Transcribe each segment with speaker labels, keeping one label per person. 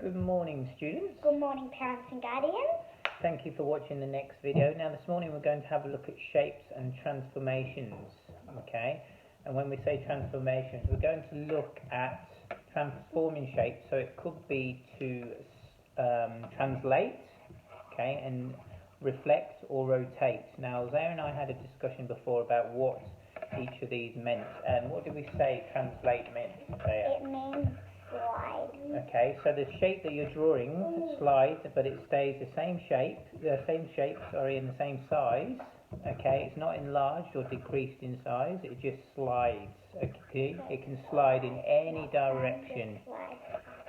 Speaker 1: Good morning, students.
Speaker 2: Good morning, parents and guardians.
Speaker 1: Thank you for watching the next video. Now this morning we're going to have a look at shapes and transformations, okay? And when we say transformations, we're going to look at transforming shapes, so it could be to translate, okay, and reflect or rotate. Now Zee and I had a discussion before about what each of these meant, and what did we say translate meant?
Speaker 2: It means slide.
Speaker 1: Okay, so the shape that you're drawing slides, but it stays the same shape, in the same size. Okay, it's not enlarged or decreased in size, it just slides. Okay, it can slide in any direction.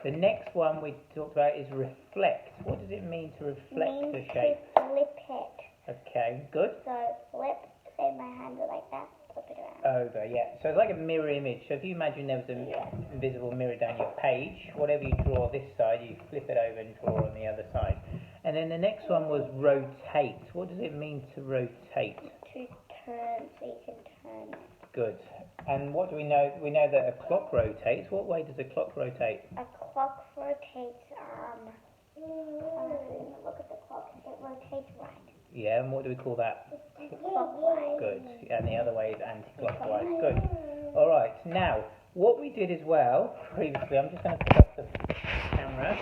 Speaker 1: The next one we talked about is reflect. What does it mean to reflect a shape?
Speaker 2: To flip it.
Speaker 1: Okay, good.
Speaker 2: So flip, say my hand like that, flip it around.
Speaker 1: Over, yeah. So it's like a mirror image. So if you imagine there was an invisible mirror down your page, whatever you draw this side, you flip it over and draw on the other side. And then the next one was rotate. What does it mean to rotate?
Speaker 2: To turn, so you can turn it.
Speaker 1: Good. And what do we know? We know that a clock rotates. What way does a clock rotate?
Speaker 2: A clock rotates, look at the clock, it rotates right.
Speaker 1: Yeah, and what do we call that?
Speaker 2: Clockwise.
Speaker 1: Good. And the other way is anti-clockwise. Good. Alright, now, what we did as well, previously, I'm just going to put up the camera,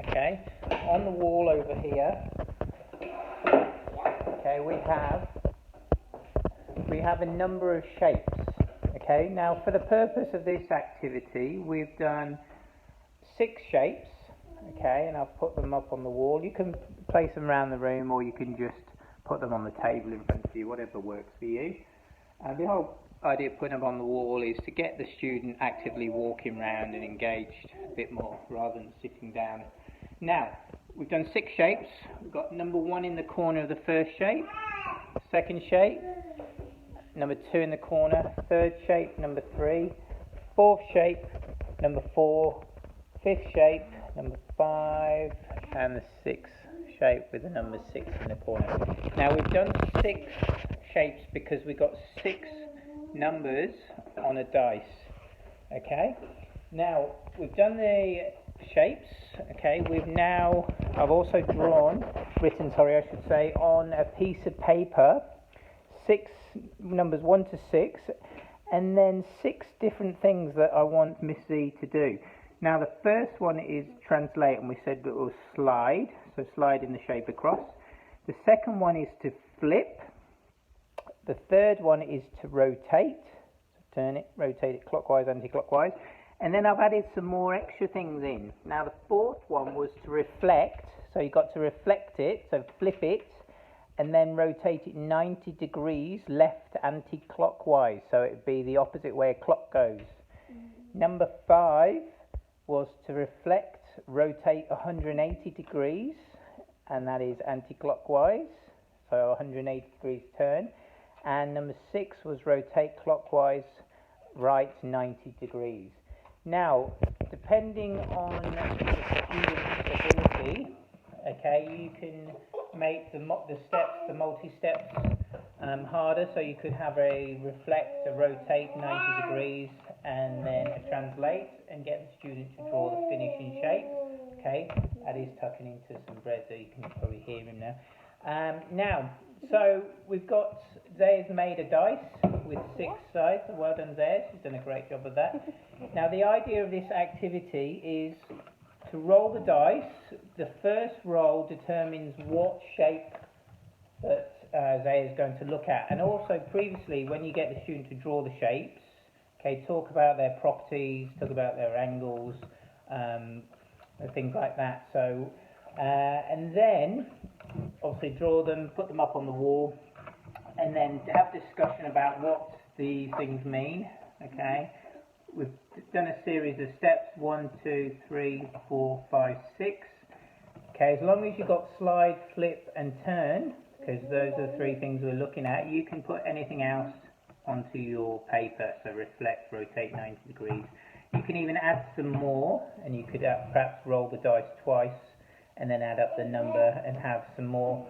Speaker 1: okay, on the wall over here, okay, we have a number of shapes, okay. Now, for the purpose of this activity, we've done 6 shapes, okay, and I've put them up on the wall. You can place them around the room, or you can just put them on the table in front of you, whatever works for you. And the whole idea of putting them on the wall is to get the student actively walking around and engaged a bit more rather than sitting down. Now, we've done 6 shapes. We've got number 1 in the corner of the first shape, second shape, number 2 in the corner, third shape, number 3, fourth shape, number 4, fifth shape, number 5, and the 6th shape with the number 6 in the corner. Now we've done 6 shapes because we've got 6 numbers on a dice. Okay. Now we've done the shapes. Okay. I've also written on a piece of paper 6 numbers 1 to 6, and then 6 different things that I want Miss Zee to do. Now the first one is translate, and we said that it was slide, so sliding the shape across. The second one is to flip. The third one is to rotate, so rotate it clockwise, anti-clockwise. And then I've added some more extra things in. Now the fourth one was to reflect, so you've got to reflect it, so flip it, and then rotate it 90 degrees left anti-clockwise, so it would be the opposite way a clock goes. Number 5 was to reflect, rotate 180 degrees, and that is anti-clockwise, so 180 degrees turn. And number 6 was rotate clockwise, right 90 degrees. Now, depending on the student's ability, okay, you can make the multi-steps harder, so you could have a reflect, a rotate 90 degrees, and then a translate, and get the student to draw the finishing shape. Okay, that is tucking into some bread, so you can probably hear him now. Now, so we've got, Zee's made a dice with 6 sides. Well done, Zee, she's done a great job of that. Now the idea of this activity is to roll the dice. The first roll determines what shape that Zee is going to look at. And also previously, when you get the student to draw the shapes, okay, talk about their properties, talk about their angles, and things like that. So, and then obviously draw them, put them up on the wall, and then have discussion about what these things mean. Okay, we've done a series of steps: 1, 2, 3, 4, 5, 6. Okay, as long as you've got slide, flip, and turn, because those are the 3 things we're looking at, you can put anything else onto your paper. So reflect, rotate 90 degrees. You can even add some more, and you could perhaps roll the dice twice and then add up the number and have some more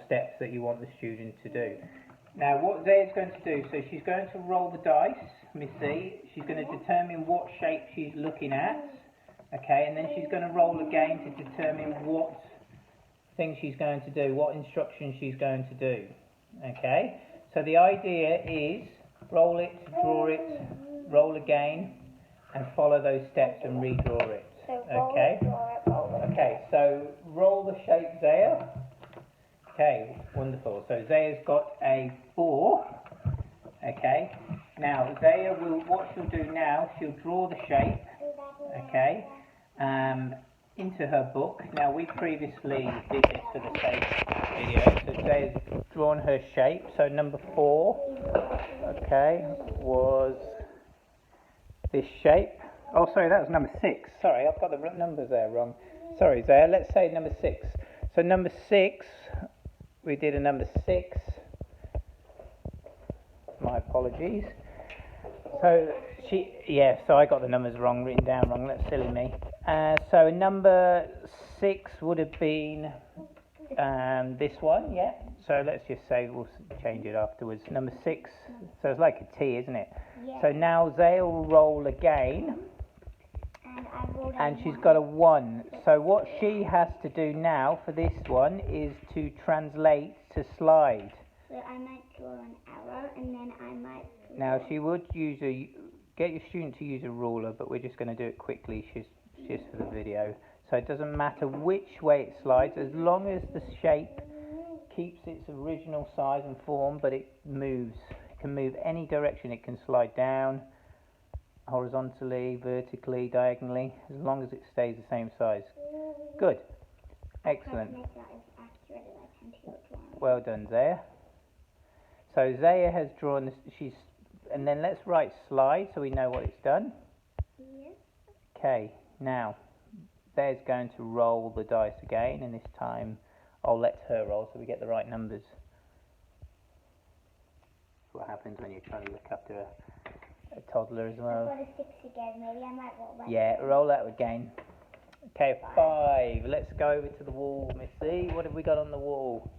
Speaker 1: steps that you want the student to do. Now what Zee is going to do, so she's going to roll the dice, Miss Zee. She's going to determine what shape she's looking at, Okay, and then she's going to roll again to determine what thing she's going to do, what instruction she's going to do. Okay, so the idea is roll it, draw it, roll again, and follow those steps and redraw it. Okay. Okay, so roll the shape, Zaya. Okay, wonderful. So Zaya's got a 4. Okay. Now Zaya will. What she'll do now? She'll draw the shape. Okay. Into her book. Now we previously did this for the sake video. So Zaya's drawn her shape. So number 4. Okay, was this shape. Oh, sorry, that was number 6. Sorry, I've got the numbers there wrong. Sorry, Zaya. Let's say number 6. So number 6. We did a number 6. My apologies. So so I got the numbers wrong, written down wrong. That's silly me. So number 6 would have been this one, yeah. So let's just say we'll change it afterwards. Number 6. So it's like a T, isn't it?
Speaker 2: Yeah.
Speaker 1: So now Zaya will roll again. And she's got a 1. So what she has to do now for this one is to translate to slide.
Speaker 2: So I might draw an arrow, and then I might...
Speaker 1: Now she would get your student to use a ruler, but we're just going to do it quickly just for the video. So it doesn't matter which way it slides, as long as the shape keeps its original size and form, but it moves. It can move any direction. It can slide down, horizontally, vertically, diagonally, as long as it stays the same size. Good. Excellent. Well done, Zaya. So Zaya has drawn this, and then let's write slide so we know what it's done.
Speaker 2: Yeah.
Speaker 1: Okay, now Zaya's going to roll the dice again, and this time I'll let her roll so we get the right numbers. That's what happens when you're trying to look after a toddler as well.
Speaker 2: I've got a 6 again, maybe I might roll that.
Speaker 1: Yeah, roll that again. Okay, 5. Let's go over to the wall, Miss Zee. What have we got on the wall?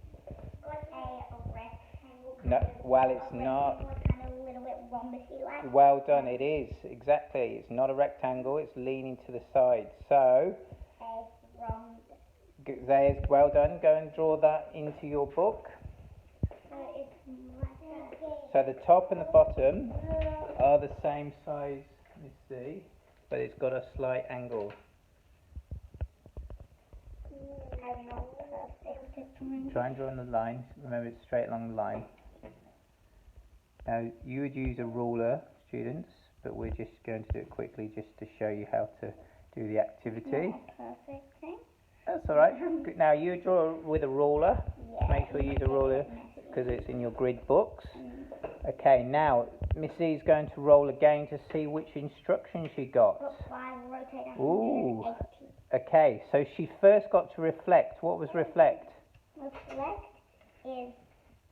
Speaker 2: Got a rectangle.
Speaker 1: No, well, it's not.
Speaker 2: Kind of a little bit rhombusy like.
Speaker 1: Well done, it is. Exactly. It's not a rectangle, it's leaning to the side. So, Zaya's, well done. Go and draw that into your book. So the top and the bottom are the same size, Miss Zee, but it's got a slight angle. Try and draw on the line. Remember, it's straight along the line. Now, you would use a ruler, students, but we're just going to do it quickly just to show you how to do the activity.
Speaker 2: Perfect thing.
Speaker 1: That's all right. Now, you draw with a ruler.
Speaker 2: Yeah.
Speaker 1: Make sure you use a ruler because it's in your grid books. Okay, now, Miss Zee's going to roll again to see which instruction she got. Ooh. Okay, so she first got to reflect. What was reflect?
Speaker 2: Reflect is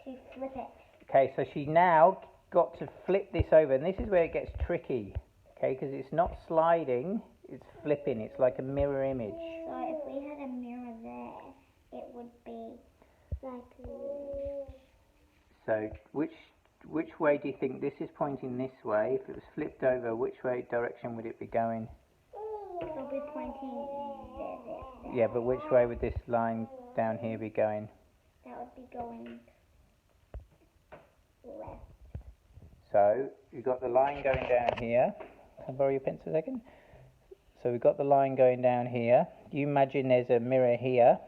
Speaker 2: to flip it.
Speaker 1: Okay, so she now got to flip this over, and this is where it gets tricky. Okay, because it's not sliding, it's flipping. It's like a mirror image.
Speaker 2: So if we had a mirror there, it would be like this.
Speaker 1: So which way do you think this is pointing this way? If it was flipped over, which direction would it be going?
Speaker 2: It'll be pointing there.
Speaker 1: Yeah, but which way would this line down here be going?
Speaker 2: That would be going left.
Speaker 1: So you've got the line going down here. Can I borrow your pencil a second? So we've got the line going down here. You imagine there's a mirror here.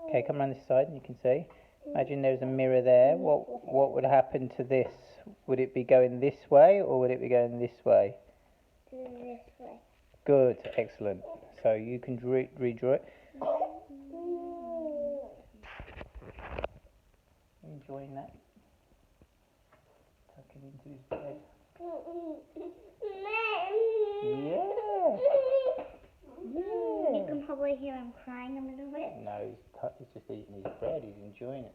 Speaker 1: Okay, come around this side and you can see. Imagine there's a mirror there. What would happen to this? Would it be going this way or would it be going this way?
Speaker 2: This way.
Speaker 1: Good, excellent. So you can redraw it. Enjoying that? Tuck it into his bed. Yeah.
Speaker 2: You can probably hear him crying a little bit.
Speaker 1: No, he's just eating his bread. He's enjoying it.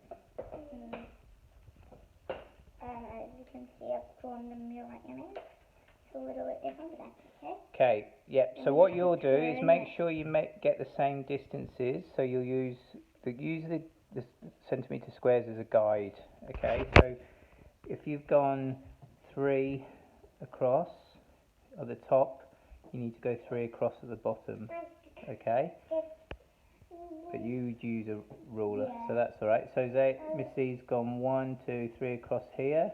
Speaker 2: As you can see, I've drawn the mirror image. It's a little bit different, but that's okay.
Speaker 1: Okay, yep. So what you'll do is make sure you get the same distances. So you'll use the centimetre squares as a guide. Okay, so if you've gone 3 across at the top, you need to go 3 across at the bottom, okay? But you would use a ruler, so that's alright. So Miss Zee's gone 1, 2, 3 across here,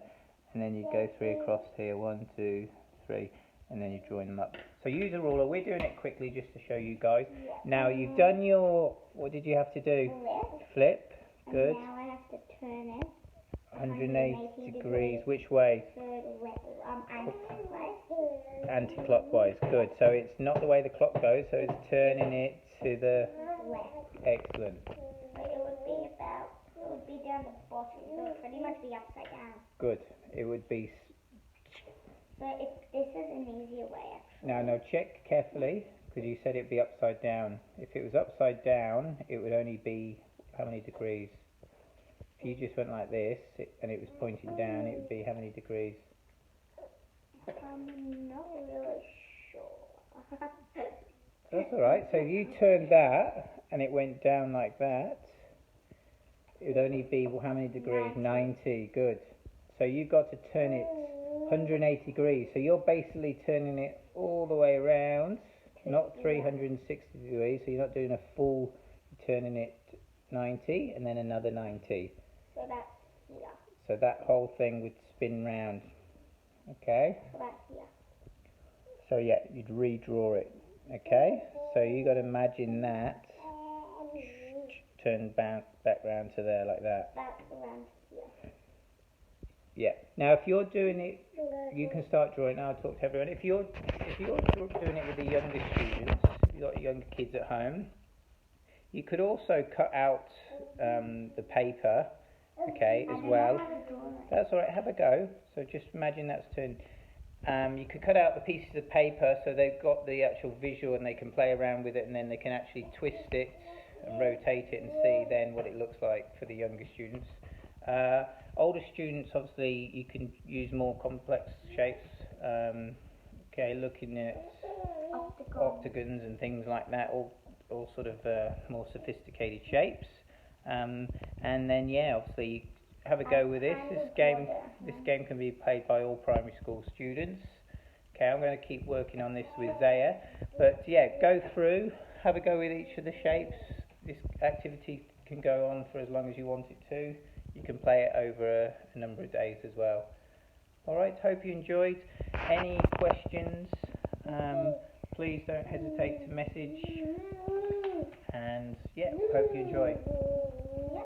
Speaker 1: and then you go 3 across here, 1, 2, 3, and then you join them up. So use a ruler. We're doing it quickly just to show you guys. Now you've done your, what did you have to do? Flip. Good.
Speaker 2: And now I have to turn it
Speaker 1: 180 degrees. Which way?
Speaker 2: Anticlockwise.
Speaker 1: Anti-clockwise. Good. So it's not the way the clock goes, so it's turning it to the
Speaker 2: left.
Speaker 1: Excellent.
Speaker 2: So it would be down the bottom, so it would pretty much be upside down.
Speaker 1: Good. It would be.
Speaker 2: So this is an easier way, actually.
Speaker 1: Now check carefully, because you said it'd be upside down. If it was upside down, it would only be how many degrees? If you just went like this, and it was pointing down, it would be how many degrees?
Speaker 2: I'm not really sure.
Speaker 1: That's alright. So if you turned that, and it went down like that, it would only be how many degrees? 90. Good. So you've got to turn it 180 degrees. So you're basically turning it all the way around, not 360 degrees. So you're not doing a full, you're turning it 90 and then another 90.
Speaker 2: So that's here.
Speaker 1: So that whole thing would spin round. Okay?
Speaker 2: So that's here.
Speaker 1: So yeah, you'd redraw it. Okay? So you got to imagine that turn back round to there like that.
Speaker 2: That's around here.
Speaker 1: Yeah. Now if you're doing it, you can start drawing. Now I'll talk to everyone. If you're doing it with the younger students, you've got younger kids at home, you could also cut out the paper, okay, as well. That's alright, have a go. So just imagine that's turned. You could cut out the pieces of paper so they've got the actual visual and they can play around with it, and then they can actually twist it and rotate it and see then what it looks like for the younger students. Older students, obviously, you can use more complex shapes. Okay, looking at octagons and things like that, all sort of more sophisticated shapes. And then, yeah, obviously, have a go with this. This game can be played by all primary school students. Okay, I'm going to keep working on this with Zaya. But, yeah, go through, have a go with each of the shapes. This activity can go on for as long as you want it to. You can play it over a number of days as well. Alright, hope you enjoyed. Any questions, please don't hesitate to message. And yeah, hope you enjoy.